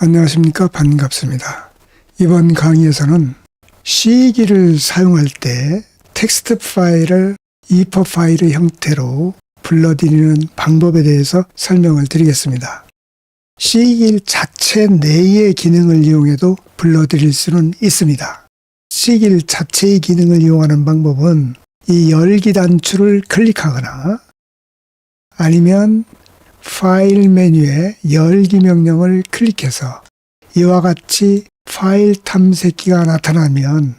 안녕하십니까, 반갑습니다. 이번 강의에서는 C기를 사용할 때 텍스트 파일을 EPUB 파일의 형태로 불러들이는 방법에 대해서 설명을 드리겠습니다. C기 자체 내의 기능을 이용해도 불러들일 수는 있습니다. C기 자체의 기능을 이용하는 방법은 이 열기 단추를 클릭하거나 아니면 파일 메뉴에 열기 명령을 클릭해서 이와 같이 파일 탐색기가 나타나면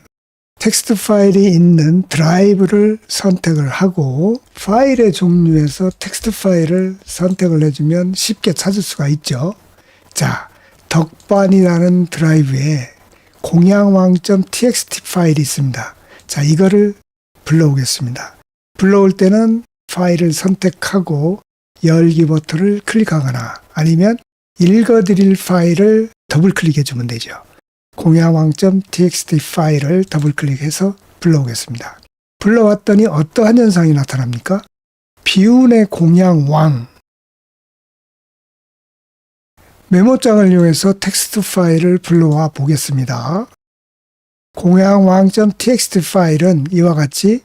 텍스트 파일이 있는 드라이브를 선택을 하고 파일의 종류에서 텍스트 파일을 선택을 해주면 쉽게 찾을 수가 있죠. 자, 덕반이라는 드라이브에 공양왕.txt 파일이 있습니다. 자, 이거를 불러오겠습니다. 불러올 때는 파일을 선택하고 열기 버튼을 클릭하거나 아니면 읽어드릴 파일을 더블 클릭해 주면 되죠. 공양왕.txt 파일을 더블 클릭해서 불러오겠습니다. 불러왔더니 어떠한 현상이 나타납니까? 비운의 공양왕. 메모장을 이용해서 텍스트 파일을 불러와 보겠습니다. 공양왕.txt 파일은 이와 같이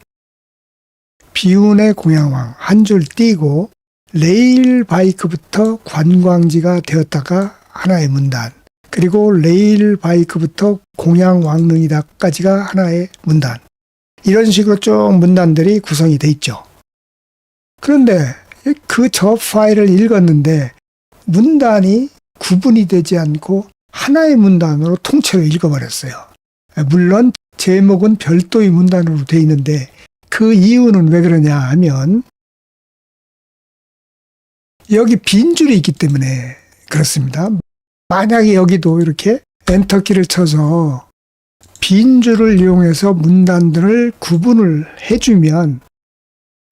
비운의 공양왕 한 줄 띄고 레일 바이크부터 관광지가 되었다가 하나의 문단, 그리고 레일 바이크부터 공양왕릉이다까지가 하나의 문단, 이런 식으로 쭉 문단들이 구성이 돼 있죠. 그런데 그 저 파일을 읽었는데 문단이 구분이 되지 않고 하나의 문단으로 통째로 읽어버렸어요. 물론 제목은 별도의 문단으로 돼 있는데 그 이유는 왜 그러냐 하면 여기 빈 줄이 있기 때문에 그렇습니다. 만약에 여기도 이렇게 엔터키를 쳐서 빈 줄을 이용해서 문단들을 구분을 해주면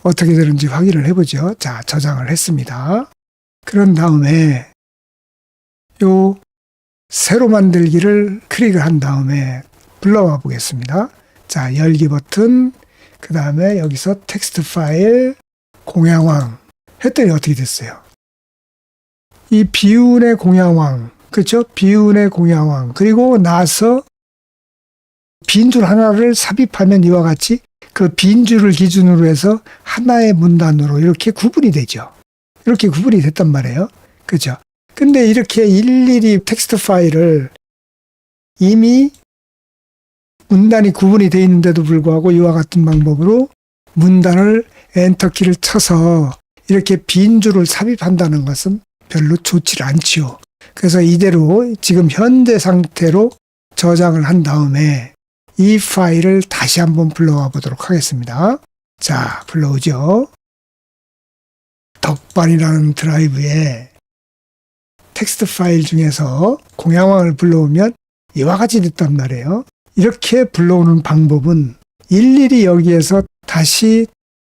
어떻게 되는지 확인을 해보죠. 자, 저장을 했습니다. 그런 다음에 요 새로 만들기를 클릭을 한 다음에 불러와 보겠습니다. 자, 열기 버튼, 그 다음에 여기서 텍스트 파일 공양왕 했더니 어떻게 됐어요? 이 비운의 공양왕, 그렇죠? 비운의 공양왕. 그리고 나서 빈줄 하나를 삽입하면 이와 같이 그 빈줄을 기준으로 해서 하나의 문단으로 이렇게 구분이 되죠. 이렇게 구분이 됐단 말이에요. 그렇죠? 근데 이렇게 일일이 텍스트 파일을 이미 문단이 구분이 되어 있는데도 불구하고 이와 같은 방법으로 문단을 엔터키를 쳐서 이렇게 빈줄을 삽입한다는 것은 별로 좋지 않지요. 그래서 이대로 지금 현재 상태로 저장을 한 다음에 이 파일을 다시 한번 불러와 보도록 하겠습니다. 자, 불러오죠. 덕반이라는 드라이브에 텍스트 파일 중에서 공양왕을 불러오면 이와 같이 됐단 말이에요. 이렇게 불러오는 방법은 일일이 여기에서 다시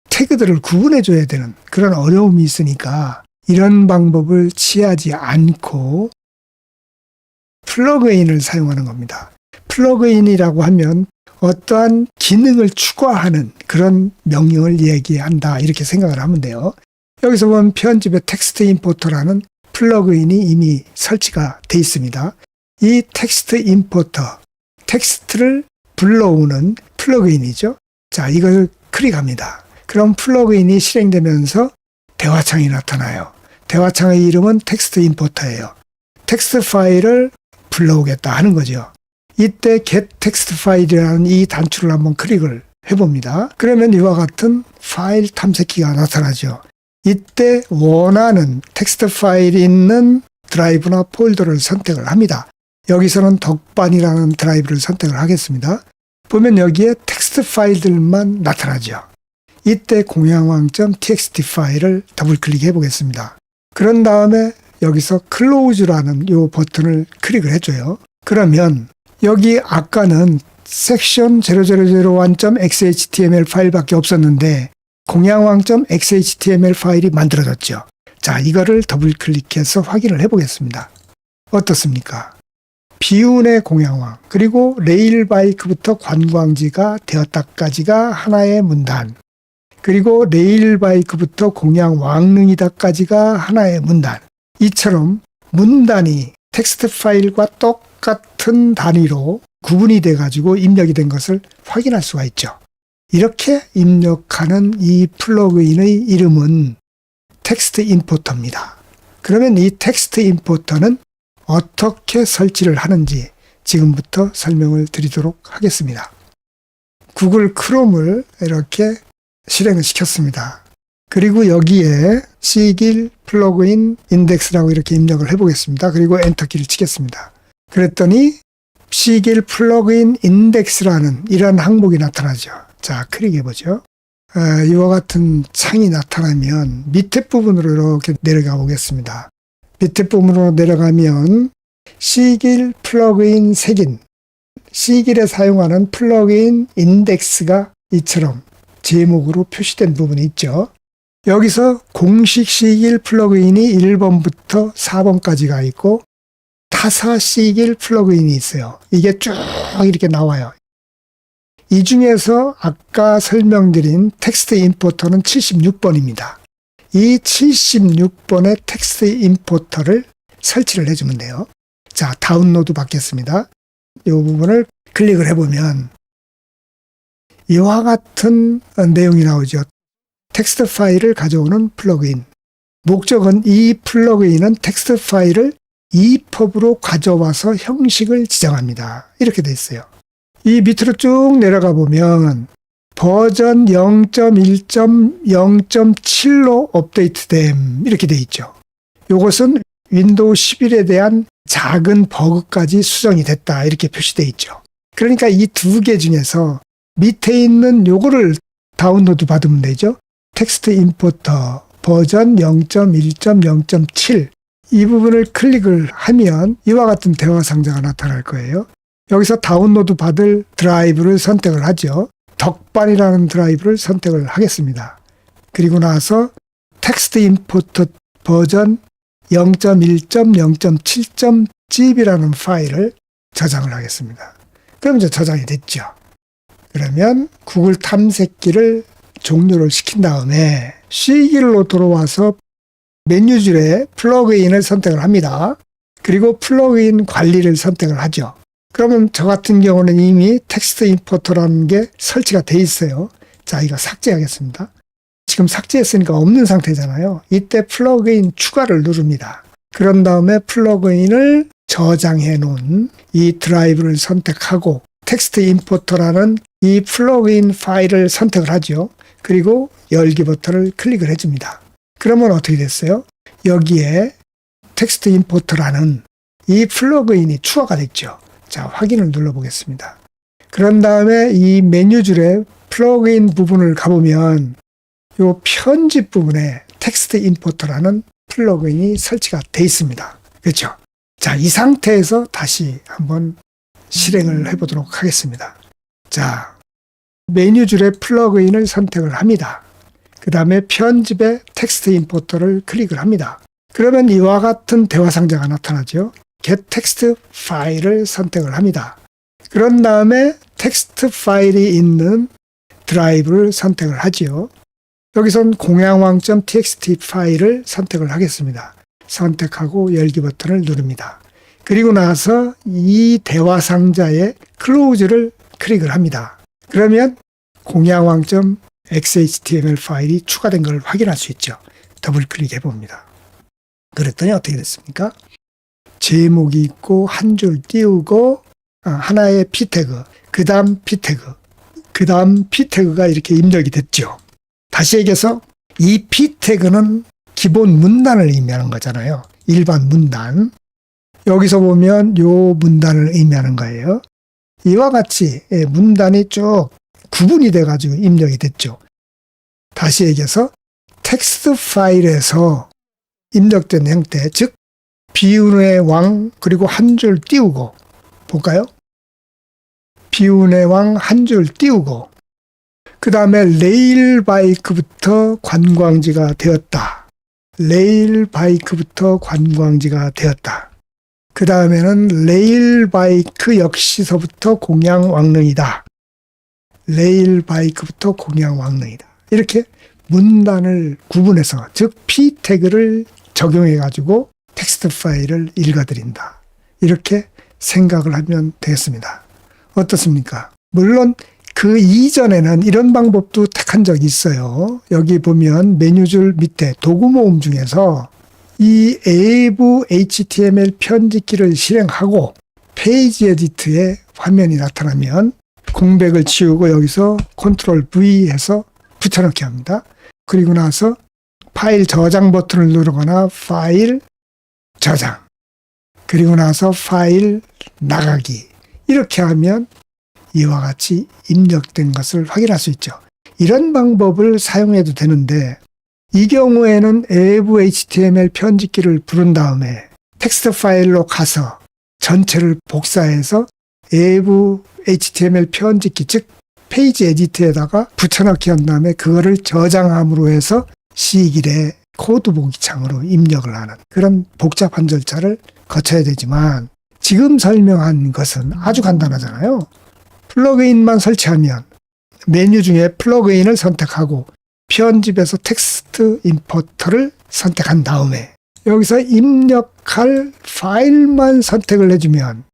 태그들을 구분해 줘야 되는 그런 어려움이 있으니까 이런 방법을 취하지 않고 플러그인을 사용하는 겁니다. 플러그인이라고 하면 어떠한 기능을 추가하는 그런 명령을 얘기한다, 이렇게 생각을 하면 돼요. 여기서 보면 편집에 텍스트 임포터라는 플러그인이 이미 설치가 돼 있습니다. 이 텍스트 임포터, 텍스트를 불러오는 플러그인이죠. 자, 이걸 클릭합니다. 그럼 플러그인이 실행되면서 대화창이 나타나요. 대화창의 이름은 텍스트 임포터예요. 텍스트 파일을 불러오겠다 하는 거죠. 이때 get 텍스트 파일이라는 이 단추를 한번 클릭을 해봅니다. 그러면 이와 같은 파일 탐색기가 나타나죠. 이때 원하는 텍스트 파일이 있는 드라이브나 폴더를 선택을 합니다. 여기서는 덕반이라는 드라이브를 선택을 하겠습니다. 보면 여기에 텍스트 파일들만 나타나죠. 이때 공양왕.txt 파일을 더블 클릭해 보겠습니다. 그런 다음에 여기서 클로즈라는 이 버튼을 클릭을 해줘요. 그러면 여기 아까는 섹션 0001.xhtml 파일밖에 없었는데 공양왕.xhtml 파일이 만들어졌죠. 자, 이거를 더블 클릭해서 확인을 해보겠습니다. 어떻습니까? 비운의 공양왕, 그리고 레일 바이크부터 관광지가 되었다까지가 하나의 문단, 그리고 레일 바이크부터 공양왕릉이다까지가 하나의 문단. 이처럼 문단이 텍스트 파일과 똑같은 단위로 구분이 돼가지고 입력이 된 것을 확인할 수가 있죠. 이렇게 입력하는 이 플러그인의 이름은 텍스트 임포터입니다. 그러면 이 텍스트 임포터는 어떻게 설치를 하는지 지금부터 설명을 드리도록 하겠습니다. 구글 크롬을 이렇게 실행을 시켰습니다. 그리고 여기에 시길 플러그인 인덱스라고 이렇게 입력을 해보겠습니다. 그리고 엔터키를 치겠습니다. 그랬더니 시길 플러그인 인덱스라는 이런 항목이 나타나죠. 자, 클릭해보죠. 이와 같은 창이 나타나면 밑에 부분으로 이렇게 내려가 보겠습니다. 밑에 부분으로 내려가면 시길 플러그인 색인, 시길에 사용하는 플러그인 인덱스가 이처럼 제목으로 표시된 부분이 있죠. 여기서 공식 시길 플러그인이 1번부터 4번까지가 있고 타사 시길 플러그인이 있어요. 이게 쭉 이렇게 나와요. 이 중에서 아까 설명드린 텍스트 임포터는 76번입니다. 이 76번의 텍스트 임포터를 설치를 해주면 돼요. 자, 다운로드 받겠습니다. 이 부분을 클릭을 해보면 이와 같은 내용이 나오죠. 텍스트 파일을 가져오는 플러그인. 목적은 이 플러그인은 텍스트 파일을 EPUB으로 가져와서 형식을 지정합니다. 이렇게 돼 있어요. 이 밑으로 쭉 내려가 보면 버전 0.1.0.7로 업데이트됨 이렇게 돼 있죠. 이것은 윈도우 11에 대한 작은 버그까지 수정이 됐다 이렇게 표시돼 있죠. 그러니까 이 두 개 중에서 밑에 있는 요거를 다운로드 받으면 되죠. 텍스트 임포터 버전 0.1.0.7 이 부분을 클릭을 하면 이와 같은 대화 상자가 나타날 거예요. 여기서 다운로드 받을 드라이브를 선택을 하죠. 덕반이라는 드라이브를 선택을 하겠습니다. 그리고 나서 텍스트 임포터 버전 0.1.0.7.zip이라는 파일을 저장을 하겠습니다. 그럼 이제 저장이 됐죠. 그러면 구글 탐색기를 종료를 시킨 다음에 C길로 들어와서 메뉴줄에 플러그인을 선택을 합니다. 그리고 플러그인 관리를 선택을 하죠. 그러면 저 같은 경우는 이미 텍스트 임포터라는 게 설치가 돼 있어요. 자, 이거 삭제하겠습니다. 지금 삭제했으니까 없는 상태잖아요. 이때 플러그인 추가를 누릅니다. 그런 다음에 플러그인을 저장해 놓은 이 드라이브를 선택하고 텍스트 임포터라는 이 플러그인 파일을 선택을 하죠. 그리고 열기 버튼을 클릭을 해줍니다. 그러면 어떻게 됐어요? 여기에 텍스트 임포터라는 이 플러그인이 추가가 됐죠. 자, 확인을 눌러보겠습니다. 그런 다음에 이 메뉴줄에 플러그인 부분을 가보면 이 편집 부분에 텍스트 임포터라는 플러그인이 설치가 돼 있습니다. 그렇죠? 자, 이 상태에서 다시 한번 실행을 해보도록 하겠습니다. 자, 메뉴줄에 플러그인을 선택을 합니다. 그 다음에 편집에 텍스트 임포터를 클릭을 합니다. 그러면 이와 같은 대화 상자가 나타나죠. Get 텍스트 파일을 선택을 합니다. 그런 다음에 텍스트 파일이 있는 드라이브를 선택을 하지요. 여기선 공양왕.txt 파일을 선택을 하겠습니다. 선택하고 열기 버튼을 누릅니다. 그리고 나서 이 대화 상자에 클로즈를 클릭을 합니다. 그러면 공양왕.xhtml 파일이 추가된 걸 확인할 수 있죠. 더블 클릭해 봅니다. 그랬더니 어떻게 됐습니까? 제목이 있고 한 줄 띄우고 하나의 p 태그, 그 다음 p 태그, 그 다음 p 태그가 이렇게 입력이 됐죠. 다시 얘기해서 이 p 태그는 기본 문단을 의미하는 거잖아요. 일반 문단. 여기서 보면 요 문단을 의미하는 거예요. 이와 같이 문단이 쭉 구분이 돼가지고 입력이 됐죠. 다시 얘기해서 텍스트 파일에서 입력된 형태, 즉 비운의 왕 그리고 한 줄 띄우고 볼까요? 비운의 왕 한 줄 띄우고 그 다음에 레일바이크부터 관광지가 되었다. 레일바이크부터 관광지가 되었다. 그 다음에는 레일바이크 역시서부터 공양왕릉이다. 레일바이크부터 공양왕릉이다. 이렇게 문단을 구분해서 즉 p 태그를 적용해 가지고 텍스트 파일을 읽어드린다. 이렇게 생각을 하면 되겠습니다. 어떻습니까? 물론 그 이전에는 이런 방법도 택한 적이 있어요. 여기 보면 메뉴줄 밑에 도구 모음 중에서 이 외부 HTML 편집기를 실행하고 페이지 에디트에 화면이 나타나면 공백을 치우고 여기서 컨트롤 V 해서 붙여넣기 합니다. 그리고 나서 파일 저장 버튼을 누르거나 파일 저장, 그리고 나서 파일 나가기, 이렇게 하면 이와 같이 입력된 것을 확인할 수 있죠. 이런 방법을 사용해도 되는데 이 경우에는 외부 HTML 편집기를 부른 다음에 텍스트 파일로 가서 전체를 복사해서 외부 HTML 편집기, 즉 페이지 에디트에다가 붙여넣기 한 다음에 그거를 저장함으로 해서 C1의 코드 보기 창으로 입력을 하는 그런 복잡한 절차를 거쳐야 되지만 지금 설명한 것은 아주 간단하잖아요. 플러그인만 설치하면 메뉴 중에 플러그인을 선택하고 편집에서 텍스트 임포터를 선택한 다음에 여기서 입력할 파일만 선택을 해주면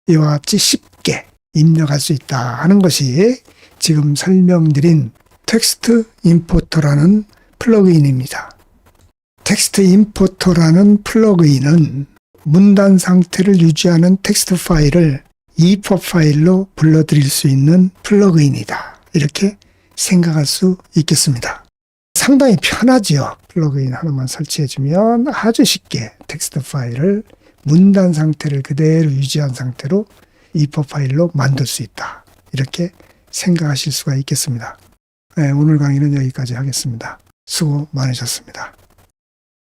이와 같이 쉽게 입력할 수 있다 하는 것이 지금 설명드린 텍스트 임포터라는 플러그인입니다. 텍스트 임포터라는 플러그인은 문단 상태를 유지하는 텍스트 파일을 EPUB 파일로 불러들일 수 있는 플러그인이다. 이렇게 생각할 수 있겠습니다. 상당히 편하지요. 플러그인 하나만 설치해주면 아주 쉽게 텍스트 파일을 문단 상태를 그대로 유지한 상태로 EPUB 파일로 만들 수 있다. 이렇게 생각하실 수가 있겠습니다. 네, 오늘 강의는 여기까지 하겠습니다. 수고 많으셨습니다.